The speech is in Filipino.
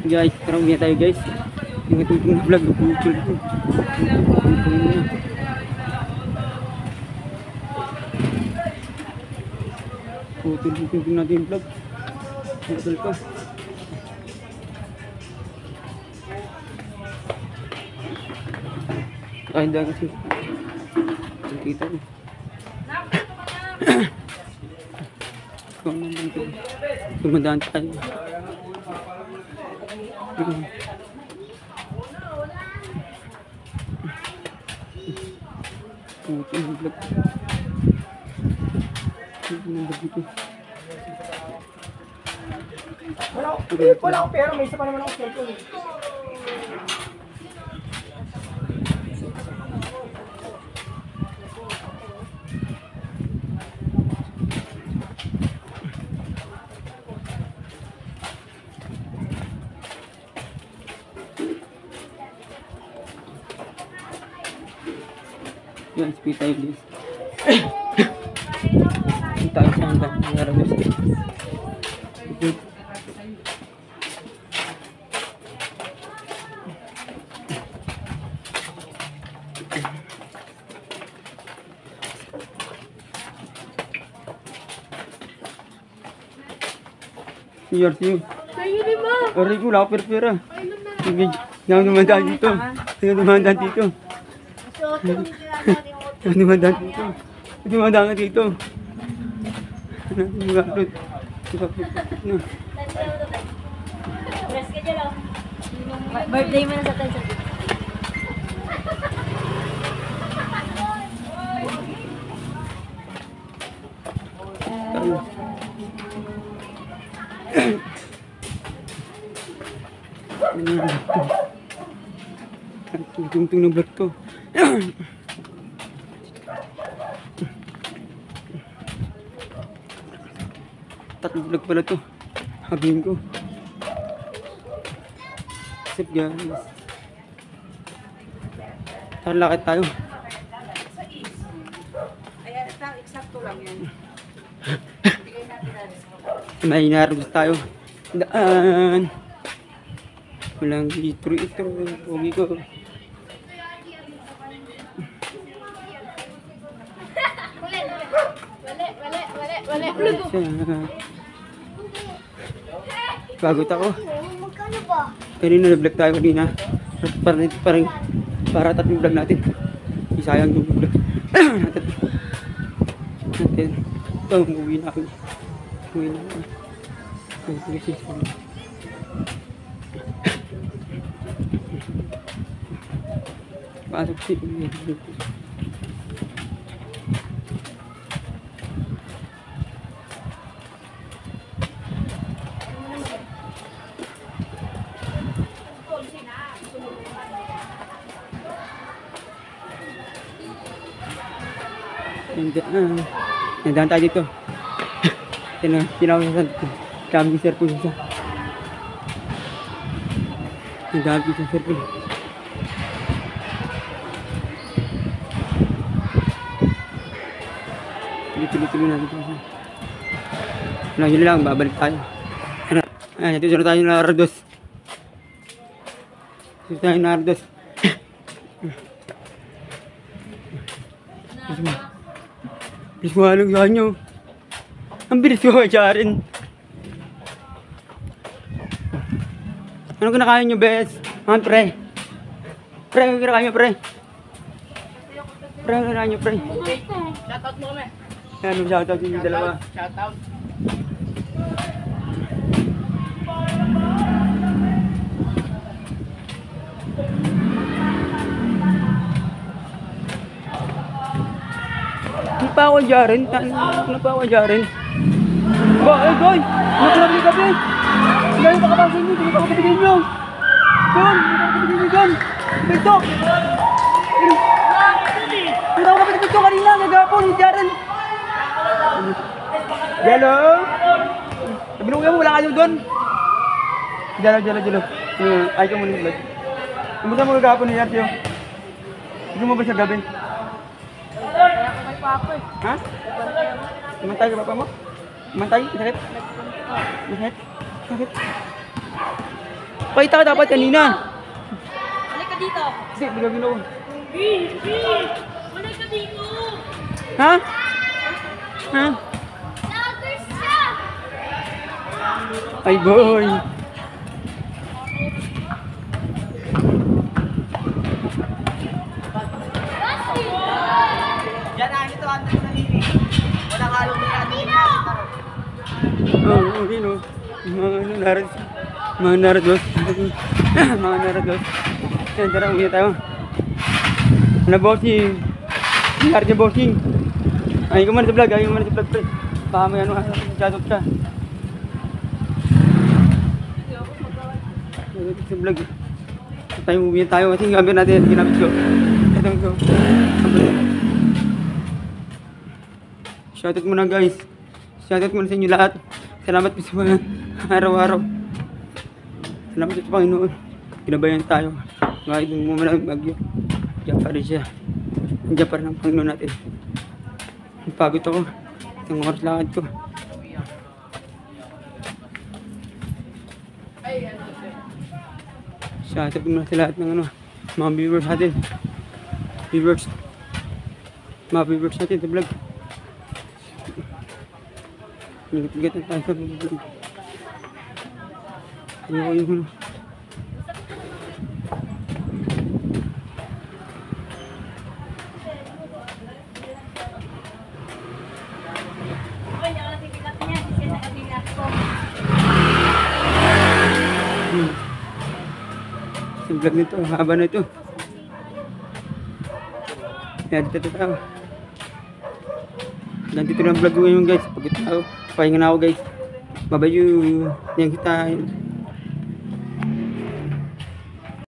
Guys, tara umiya tayo guys. Ingat yung vlog. Putol natin yung vlog. Putol pa. Ay, hindi kasi. Kita ko. Tumadaan tayo. Wala akong pera, may isa pa naman akong cellphone. Yan, speed tayo guys. Kita tayo sa hanggang nangarabos. Yes, you. Sa'yo di ba? Aray ko, wala ko pera. Sige, yan dumandaan dito. Yan dumandaan dito. Yan dumandaan dito. Yan dumandaan dito. Natin mag-upload. Press ka dyan, oh. Birthday mo na sa tayo. Tungtung ng vlog to. Tatlong vlog pala to. Habing ko. Sip guys. Tara, lakad tayo. Ayan, eksakto lang yan. May narabos tayo. Daan. Walang ito. Pogi ko. Wala. Bagot ako. Magkano ba? Kanina nag-vlog tayo kanina. Para tatlong vlog natin. Isayang yung vlog natin. Ito, umuwi na ako. Pasok si Nandahan tayo dito. Tinawag sa camping circle siya. Nandahan dito sa circle. Tuloy-tuloy natin ito. Yun lang, babalik tayo. Ayan, ito na tayo na Nardos. Ito tayo na Nardos. Bilis mo halong sa kanyo. Ang bilis ko kaya rin. Anong kinakain nyo, bes? Mga pre. Pre, anong kinakain nyo, pre? Pre, anong kinakain nyo, pre? Shoutout mo kami. Ayan, shoutout yung dalawa. Shoutout. Hindi pa ako dyarin. Hindi pa ako dyarin. Ba, goy! Nakulap niyo kape! Ngayon pa kapasin niyo, hindi pa kapatid niyo! Doon! Doon! Ito! Punta ko kapit ito kanina, nagapon, hindi rin. Jello! Sabi nung mo, wala kayo doon. Jello. Ay ka muna yung vlog. Kumusta mo nagapon niya, Tiyo? Hindi mo ba siya gabi? Kaya ko may papa eh. Ha? Mantay ka papa mo? Mantay? Sakit? Sakit? Sakit? Pakita ka dapat kanina. Balik ka dito. Kasi, bigagin ako. Balik ka dito. Ha? Ha? Ay boy. Yan na, ito ang sarili. Walang halong nila. Oo, okay no. Mga narat. Mga narados. Mga narados. Yan, tara, uwi tayo. Ano bossing? Nangyari niya bossing. Ay, ka muna sa vlog. Ay, ka muna sa vlog, pre. Baka may ano, shoutout ka. Sa vlog. Tayo, uwi tayo. Kasi gamit natin. Ginamit ko. Ito ko. Shoutout muna guys. Shoutout muna sa inyo lahat. Salamat po sa mga araw-araw. Salamat sa Panginoon. Ginabayan tayo. Kahit mo muna bagyo. Diyan pa rin siya. Diyan pa rin ang Panginoon natin. Pagod ako. Isang oras lakad ko. Shoutout muna sa lahat ng ano, mga viewers natin. Mga viewers natin sa vlog. Ingat-ingat na tayo sa vlog. Ayoko yung Okay, ako natin pick up niya. Kasi nakabinak ko. sa vlog nito, haba na ito. Kaya dito tayo. Ganito lang vlog ko ngayon guys. Pagkita ako, pahinga na ako guys. Bye-bye you. Yan kita.